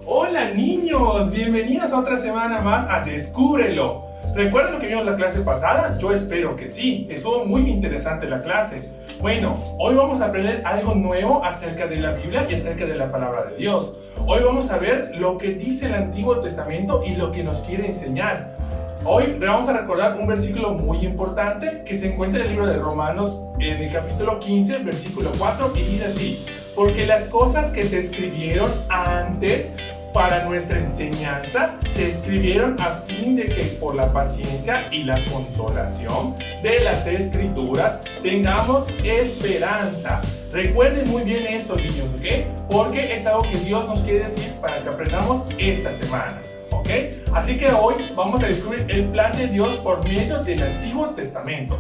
Hola niños, bienvenidos a otra semana más a Descúbrelo. ¿Recuerdan lo que vimos la clase pasada? Yo espero que sí, estuvo muy interesante la clase. Bueno, hoy vamos a aprender algo nuevo acerca de la Biblia y acerca de la palabra de Dios. Hoy vamos a ver lo que dice el Antiguo Testamento y lo que nos quiere enseñar. Hoy vamos a recordar un versículo muy importante que se encuentra en el libro de Romanos, en el capítulo 15, versículo 4, y dice así: porque las cosas que se escribieron antes para nuestra enseñanza se escribieron a fin de que por la paciencia y la consolación de las Escrituras tengamos esperanza. Recuerden muy bien esto, niños, ¿ok? Porque es algo que Dios nos quiere decir para que aprendamos esta semana, ¿ok? Así que hoy vamos a descubrir el plan de Dios por medio del Antiguo Testamento.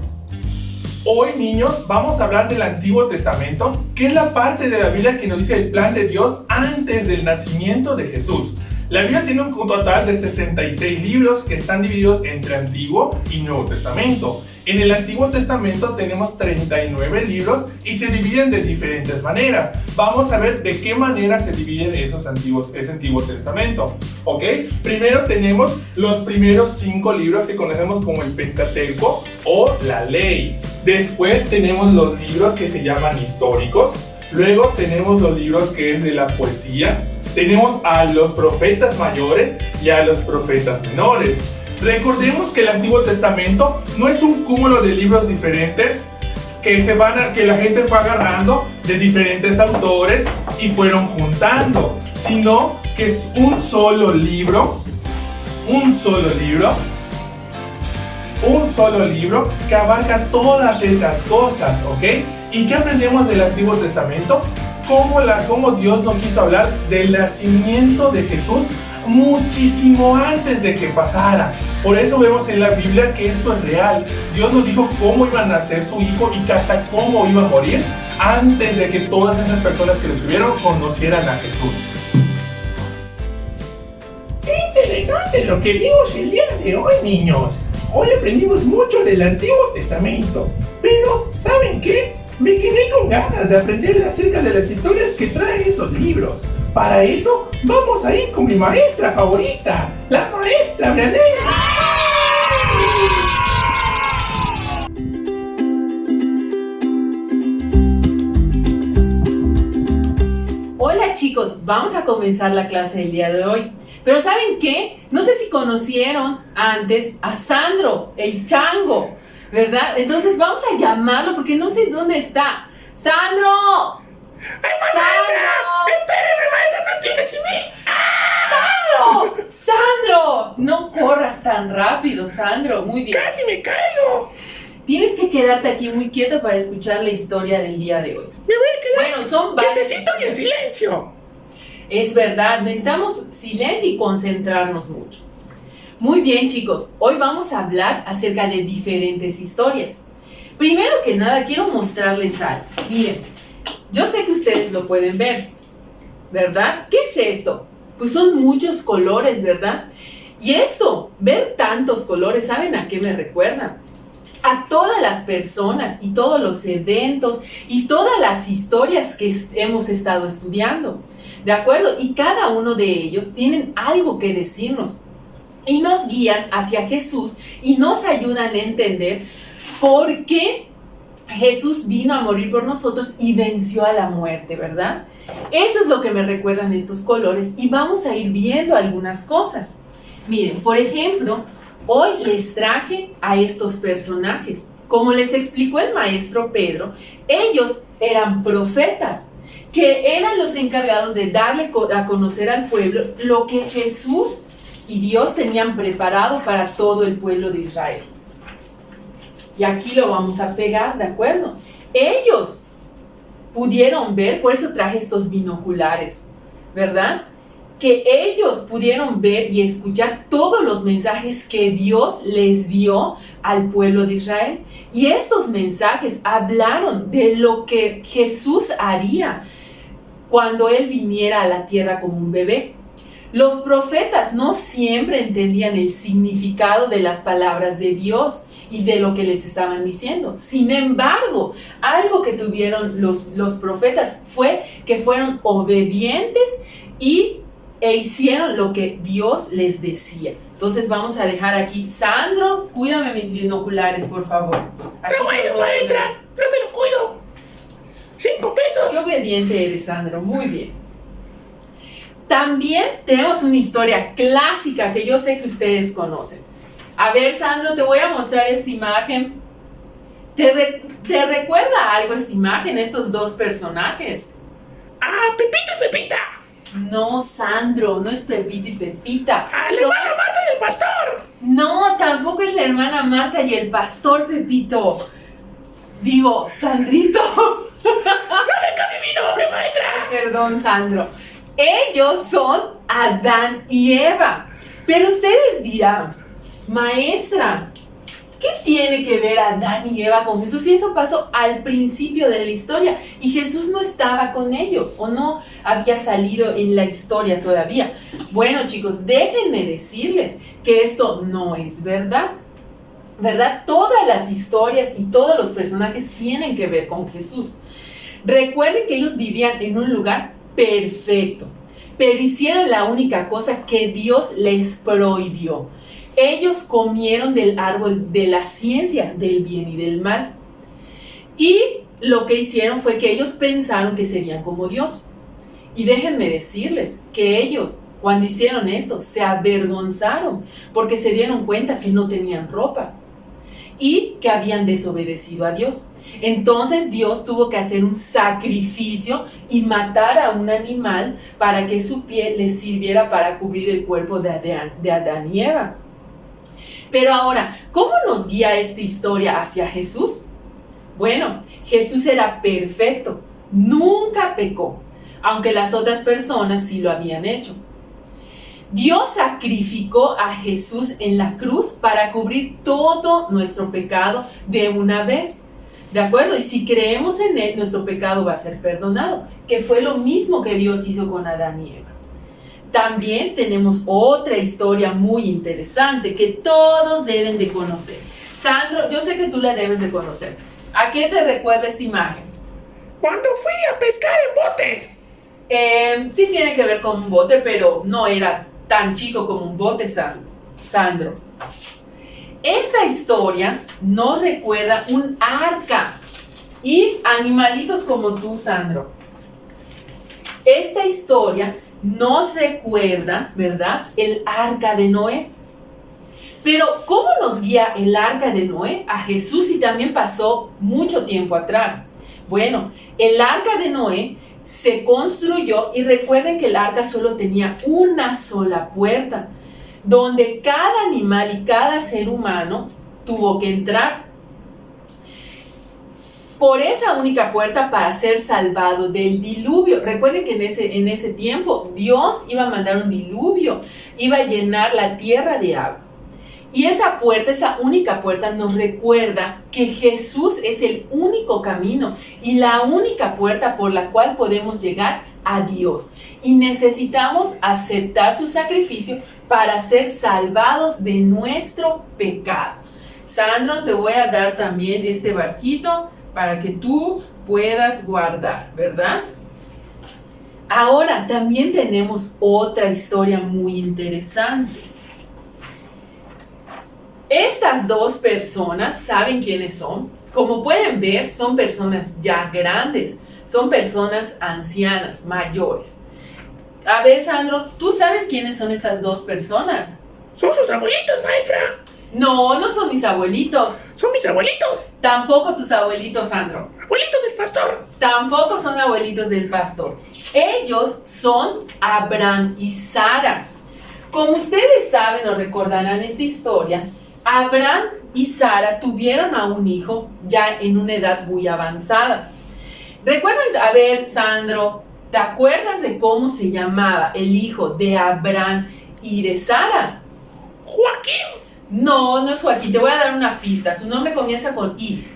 Hoy, niños, vamos a hablar del Antiguo Testamento, que es la parte de la Biblia que nos dice el plan de Dios antes del nacimiento de Jesús. La Biblia tiene un total de 66 libros que están divididos entre Antiguo y Nuevo Testamento. En el Antiguo Testamento tenemos 39 libros y se dividen de diferentes maneras. Vamos a ver de qué manera se dividen ese Antiguo Testamento, ¿ok? Primero tenemos los primeros 5 libros que conocemos como el Pentateuco o la Ley. Después tenemos los libros que se llaman históricos. Luego tenemos los libros que es de la poesía. Tenemos a los profetas mayores y a los profetas menores. Recordemos que el Antiguo Testamento no es un cúmulo de libros diferentes que la gente fue agarrando de diferentes autores y fueron juntando, sino que es un solo libro que abarca todas esas cosas, ¿ok? ¿Y qué aprendemos del Antiguo Testamento? Cómo Dios nos quiso hablar del nacimiento de Jesús muchísimo antes de que pasara. Por eso vemos en la Biblia que esto es real. Dios nos dijo cómo iba a nacer su hijo y hasta cómo iba a morir antes de que todas esas personas que lo escribieron conocieran a Jesús. ¡Qué interesante lo que vimos el día de hoy, niños! Hoy aprendimos mucho del Antiguo Testamento. Pero, ¿saben qué? Me quedé con ganas de aprender acerca de las historias que traen esos libros. Para eso, vamos a ir con mi maestra favorita, la maestra Brianela. Hola chicos, vamos a comenzar la clase del día de hoy. Pero ¿saben qué? No sé si conocieron antes a Sandro, el chango, ¿verdad? Entonces vamos a llamarlo porque no sé dónde está. ¡Sandro! ¡Ay, maestra! ¡Espéreme, maestra! ¡No pienses en mí! ¡Sandro! ¡Sandro! No corras tan rápido, Sandro. Muy bien. ¡Casi me caigo! Tienes que quedarte aquí muy quieto para escuchar la historia del día de hoy. Me voy a quedar Bueno, son varios. quietecito y en silencio. Es verdad, necesitamos silencio y concentrarnos mucho. Muy bien, chicos, hoy vamos a hablar acerca de diferentes historias. Primero que nada, quiero mostrarles algo. Miren, yo sé que ustedes lo pueden ver, ¿verdad? ¿Qué es esto? Pues son muchos colores, ¿verdad? Y esto, ver tantos colores, ¿saben a qué me recuerda? A todas las personas y todos los eventos y todas las historias que hemos estado estudiando. ¿De acuerdo? Y cada uno de ellos tienen algo que decirnos y nos guían hacia Jesús y nos ayudan a entender por qué Jesús vino a morir por nosotros y venció a la muerte, ¿verdad? Eso es lo que me recuerdan estos colores y vamos a ir viendo algunas cosas. Miren, por ejemplo, hoy les traje a estos personajes. Como les explicó el maestro Pedro, ellos eran profetas, que eran los encargados de darle a conocer al pueblo lo que Jesús y Dios tenían preparado para todo el pueblo de Israel. Y aquí lo vamos a pegar, ¿de acuerdo? Ellos pudieron ver, por eso traje estos binoculares, ¿verdad? Que ellos pudieron ver y escuchar todos los mensajes que Dios les dio al pueblo de Israel. Y estos mensajes hablaron de lo que Jesús haría cuando Él viniera a la tierra como un bebé. Los profetas no siempre entendían el significado de las palabras de Dios y de lo que les estaban diciendo. Sin embargo, algo que tuvieron los profetas fue que fueron obedientes y e hicieron lo que Dios les decía. Entonces vamos a dejar aquí. Sandro, cuídame mis binoculares, por favor. Aquí Está bueno, maestra, yo te lo cuido. 5 pesos. Qué obediente eres, Sandro. Muy bien. También tenemos una historia clásica que yo sé que ustedes conocen. A ver, Sandro, te voy a mostrar esta imagen. ¿Te recuerda algo esta imagen, estos dos personajes? Ah, Pepito y Pepita. No, Sandro, no es Pepito y Pepita. Ah, la hermana Marta y el pastor. No, tampoco es la hermana Marta y el pastor Pepito. Digo, Sandrito. No me cambie mi nombre, maestra. Perdón, Sandro. Ellos son Adán y Eva. Pero ustedes dirán, maestra, ¿qué tiene que ver Adán y Eva con Jesús? Y eso pasó al principio de la historia y Jesús no estaba con ellos o no había salido en la historia todavía. Bueno, chicos, déjenme decirles que esto no es verdad. ¿Verdad? Todas las historias y todos los personajes tienen que ver con Jesús. Recuerden que ellos vivían en un lugar perfecto, pero hicieron la única cosa que Dios les prohibió. Ellos comieron del árbol de la ciencia del bien y del mal. Y lo que hicieron fue que ellos pensaron que serían como Dios. Y déjenme decirles que ellos, cuando hicieron esto, se avergonzaron porque se dieron cuenta que no tenían ropa y que habían desobedecido a Dios. Entonces Dios tuvo que hacer un sacrificio y matar a un animal para que su piel les sirviera para cubrir el cuerpo de Adán y Eva. Pero ahora, ¿cómo nos guía esta historia hacia Jesús? Bueno, Jesús era perfecto, nunca pecó, aunque las otras personas sí lo habían hecho. Dios sacrificó a Jesús en la cruz para cubrir todo nuestro pecado de una vez. ¿De acuerdo? Y si creemos en Él, nuestro pecado va a ser perdonado, que fue lo mismo que Dios hizo con Adán y Eva. También tenemos otra historia muy interesante que todos deben de conocer. Sandro, yo sé que tú la debes de conocer. ¿A qué te recuerda esta imagen? Cuando fui a pescar en bote. Sí tiene que ver con un bote, pero no era tan chico como un bote, Sandro. Esta historia nos recuerda un arca y animalitos como tú, Sandro. Esta historia nos recuerda, ¿verdad?, el arca de Noé. Pero, ¿cómo nos guía el arca de Noé a Jesús y también pasó mucho tiempo atrás? Bueno, el arca de Noé se construyó y recuerden que el arca solo tenía una sola puerta, donde cada animal y cada ser humano tuvo que entrar por esa única puerta para ser salvado del diluvio. Recuerden que en ese tiempo Dios iba a mandar un diluvio, iba a llenar la tierra de agua. Y esa puerta, esa única puerta nos recuerda que Jesús es el único camino y la única puerta por la cual podemos llegar a Dios. Y necesitamos aceptar su sacrificio para ser salvados de nuestro pecado. Sandro, te voy a dar también este barquito para que tú puedas guardar, ¿verdad? Ahora también tenemos otra historia muy interesante. Estas dos personas, ¿saben quiénes son? Como pueden ver, son personas ya grandes, son personas ancianas, mayores. A ver, Sandro, ¿tú sabes quiénes son estas dos personas? Son sus abuelitos, maestra. No, no son mis abuelitos. Son mis abuelitos. Tampoco tus abuelitos, Sandro. Abuelitos del pastor. Tampoco son abuelitos del pastor. Ellos son Abraham y Sara. Como ustedes saben o recordarán esta historia, Abraham y Sara tuvieron a un hijo ya en una edad muy avanzada. ¿Recuerdan? A ver, Sandro, ¿te acuerdas de cómo se llamaba el hijo de Abraham y de Sara? Joaquín. No, no es Joaquín, te voy a dar una pista. Su nombre comienza con I.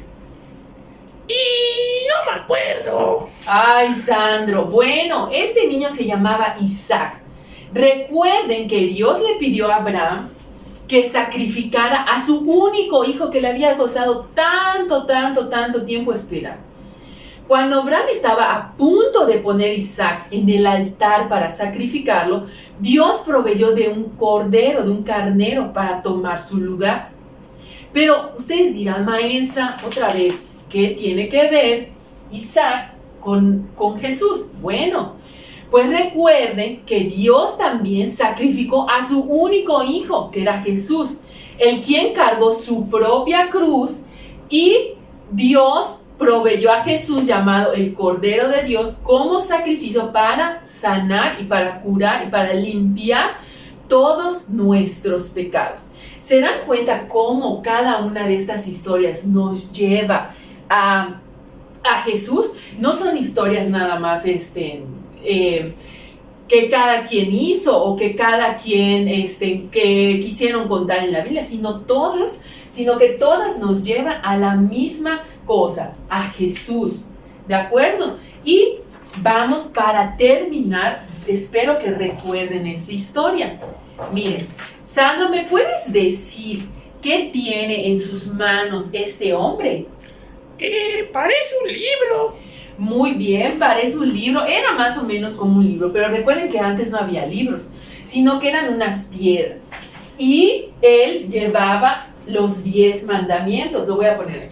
Y no me acuerdo. Ay, Sandro. Bueno, este niño se llamaba Isaac. Recuerden que Dios le pidió a Abraham que sacrificara a su único hijo que le había costado tanto tiempo esperar. Cuando Abraham estaba a punto de poner a Isaac en el altar para sacrificarlo, Dios proveyó de un cordero, de un carnero, para tomar su lugar. Pero ustedes dirán, maestra, otra vez, ¿qué tiene que ver Isaac con Jesús? Bueno, pues recuerden que Dios también sacrificó a su único hijo, que era Jesús, el quien cargó su propia cruz, y Dios proveyó a Jesús, llamado el Cordero de Dios, como sacrificio para sanar y para curar y para limpiar todos nuestros pecados. ¿Se dan cuenta cómo cada una de estas historias nos lleva a Jesús? No son historias nada más que cada quien hizo o que cada quien que quisieron contar en la Biblia, sino que todas nos llevan a la misma cosa, a Jesús, ¿de acuerdo? Y vamos, para terminar, espero que recuerden esta historia. Miren, Sandro, ¿me puedes decir qué tiene en sus manos este hombre? Parece un libro. Muy bien, parece un libro. Era más o menos como un libro, pero recuerden que antes no había libros, sino que eran unas piedras. Y él llevaba los 10 mandamientos. Lo voy a poner aquí.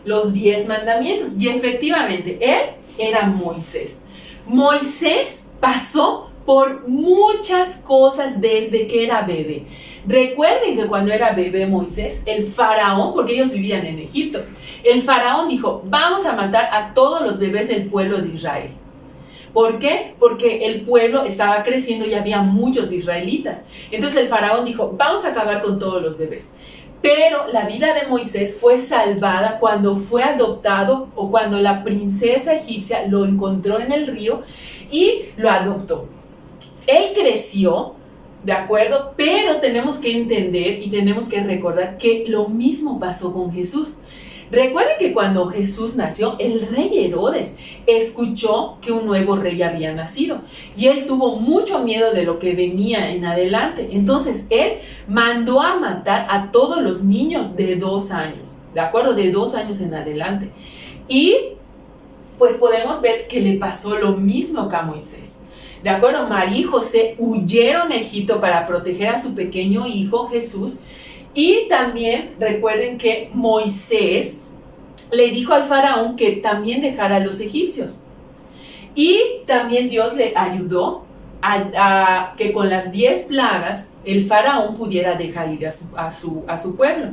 Los 10 mandamientos. Y efectivamente, él era Moisés. Moisés pasó por muchas cosas desde que era bebé. Recuerden que cuando era bebé Moisés, el faraón, porque ellos vivían en Egipto, el faraón dijo, vamos a matar a todos los bebés del pueblo de Israel. ¿Por qué? Porque el pueblo estaba creciendo y había muchos israelitas. Entonces el faraón dijo, vamos a acabar con todos los bebés. Pero la vida de Moisés fue salvada cuando fue adoptado, o cuando la princesa egipcia lo encontró en el río y lo adoptó. Él creció, ¿de acuerdo? Pero tenemos que entender y tenemos que recordar que lo mismo pasó con Jesús. Recuerden que cuando Jesús nació, el rey Herodes escuchó que un nuevo rey había nacido y él tuvo mucho miedo de lo que venía en adelante. Entonces él mandó a matar a todos los niños de 2 años, ¿de acuerdo? De 2 años en adelante. Y pues podemos ver que le pasó lo mismo que a Moisés. ¿De acuerdo? María y José huyeron a Egipto para proteger a su pequeño hijo Jesús. Y también recuerden que Moisés le dijo al faraón que también dejara a los egipcios. Y también Dios le ayudó a que con las 10 plagas el faraón pudiera dejar ir a su pueblo.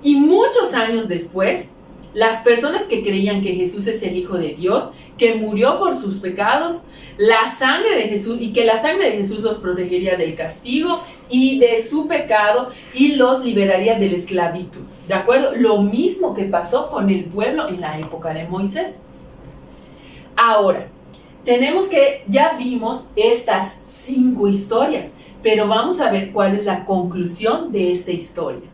Y muchos años después, las personas que creían que Jesús es el Hijo de Dios, que murió por sus pecados, la sangre de Jesús, y que la sangre de Jesús los protegería del castigo y de su pecado y los liberaría de la esclavitud, ¿de acuerdo? Lo mismo que pasó con el pueblo en la época de Moisés. Ahora, ya vimos estas 5 historias, pero vamos a ver cuál es la conclusión de esta historia.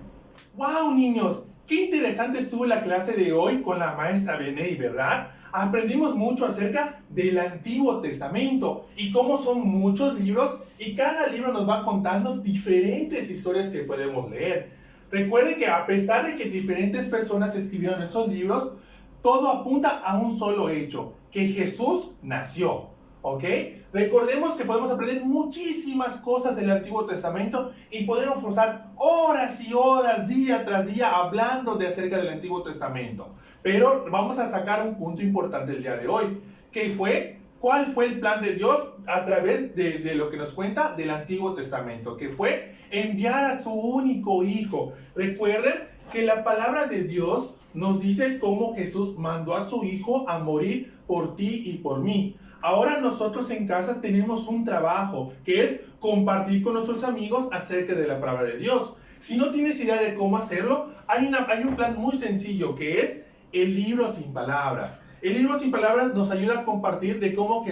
¡Wow, niños! ¡Qué interesante estuvo la clase de hoy con la maestra Beney, ¿verdad? Aprendimos mucho acerca del Antiguo Testamento y cómo son muchos libros y cada libro nos va contando diferentes historias que podemos leer. Recuerden que a pesar de que diferentes personas escribieron esos libros, todo apunta a un solo hecho, que Jesús nació, ¿ok? Recordemos que podemos aprender muchísimas cosas del Antiguo Testamento y podemos pasar horas y horas, día tras día, hablando acerca del Antiguo Testamento. Pero vamos a sacar un punto importante el día de hoy, que fue, ¿cuál fue el plan de Dios a través de lo que nos cuenta del Antiguo Testamento? Que fue enviar a su único hijo. Recuerden que la palabra de Dios nos dice cómo Jesús mandó a su hijo a morir por ti y por mí. Ahora nosotros en casa tenemos un trabajo, que es compartir con nuestros amigos acerca de la palabra de Dios. Si no tienes idea de cómo hacerlo, hay un plan muy sencillo, que es el libro sin palabras. El libro sin palabras nos ayuda a compartir de cómo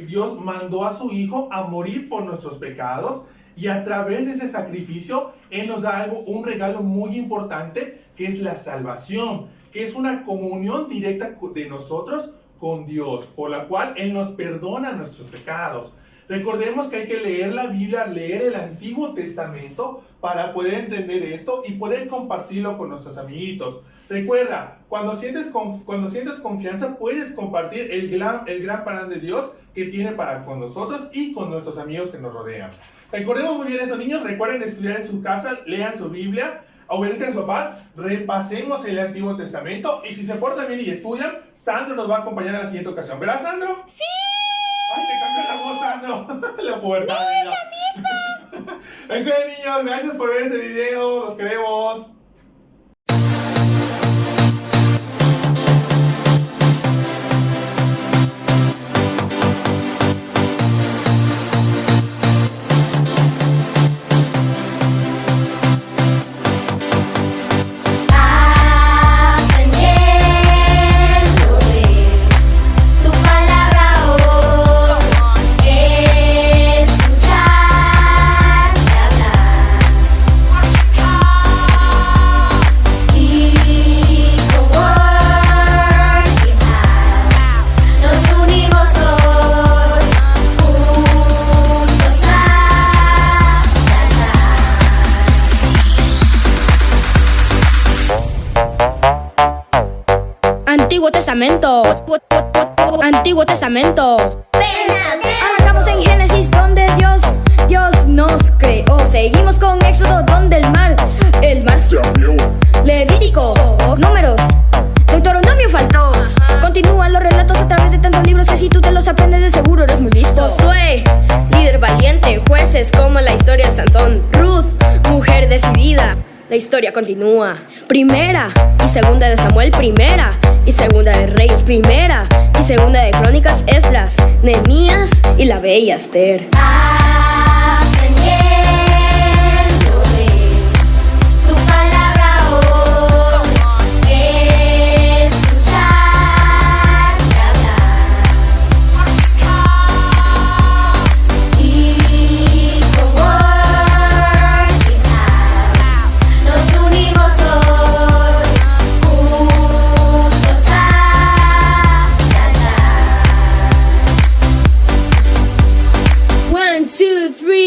Dios mandó a su hijo a morir por nuestros pecados, y a través de ese sacrificio, Él nos da un regalo muy importante, que es la salvación, que es una comunión directa de nosotros con Dios, por la cual Él nos perdona nuestros pecados. Recordemos que hay que leer la Biblia, leer el Antiguo Testamento para poder entender esto y poder compartirlo con nuestros amiguitos. Recuerda, cuando sientes confianza, puedes compartir el gran plan de Dios que tiene para con nosotros y con nuestros amigos que nos rodean. Recordemos muy bien eso, niños. Recuerden estudiar en su casa, lean su Biblia, obedezcan a sus papás, repasemos el Antiguo Testamento. Y si se portan bien y estudian, Sandro nos va a acompañar en la siguiente ocasión. ¿Verdad, Sandro? ¡Sí! ¡Ay, te cambió la voz, Sandro! La pubertad. ¡No, es la misma! Recuerden, niños, gracias por ver este video. Los queremos. Antiguo Testamento. Antiguo Testamento. Arrancamos en Génesis donde Dios nos creó. Seguimos con Éxodo donde el mar se abrió. Levítico, Números, Deuteronomio faltó. Continúan los relatos a través de tantos libros que si tú te los aprendes de seguro eres muy listo. Josué, líder valiente. Jueces como la historia de Sansón. Ruth, mujer decidida. La historia continúa. Primera y segunda de Samuel, primera y segunda de Reyes, primera y segunda de Crónicas, Esdras, Nehemías y la bella Esther.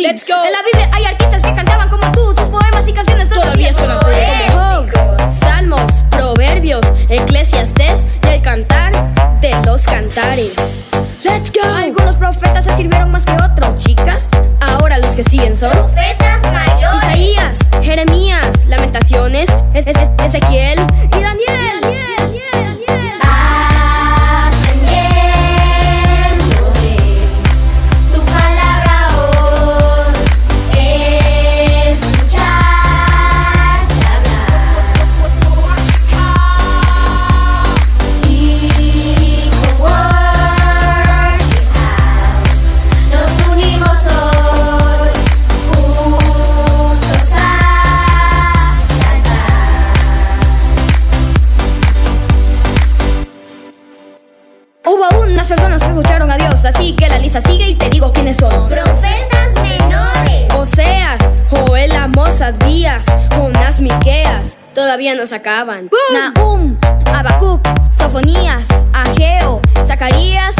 Let's go. En la Biblia hay artistas que cantaban como tú. Sus poemas y canciones todavía suenan como Job, Salmos, Proverbios, Eclesiastés y el cantar de los cantares. Let's go. Algunos profetas escribieron más que otros, chicas. Ahora los que siguen son profetas mayores: Isaías, Jeremías, Lamentaciones, Ezequiel y Daniel. Hubo unas personas que escucharon a Dios, así que la lista sigue y te digo quiénes son. profetas menores: Oseas, Joel, Amós, Abdías, Jonás, Miqueas. Todavía no se acaban. Nahum, Habacuc, Sofonías, Ageo, Zacarías,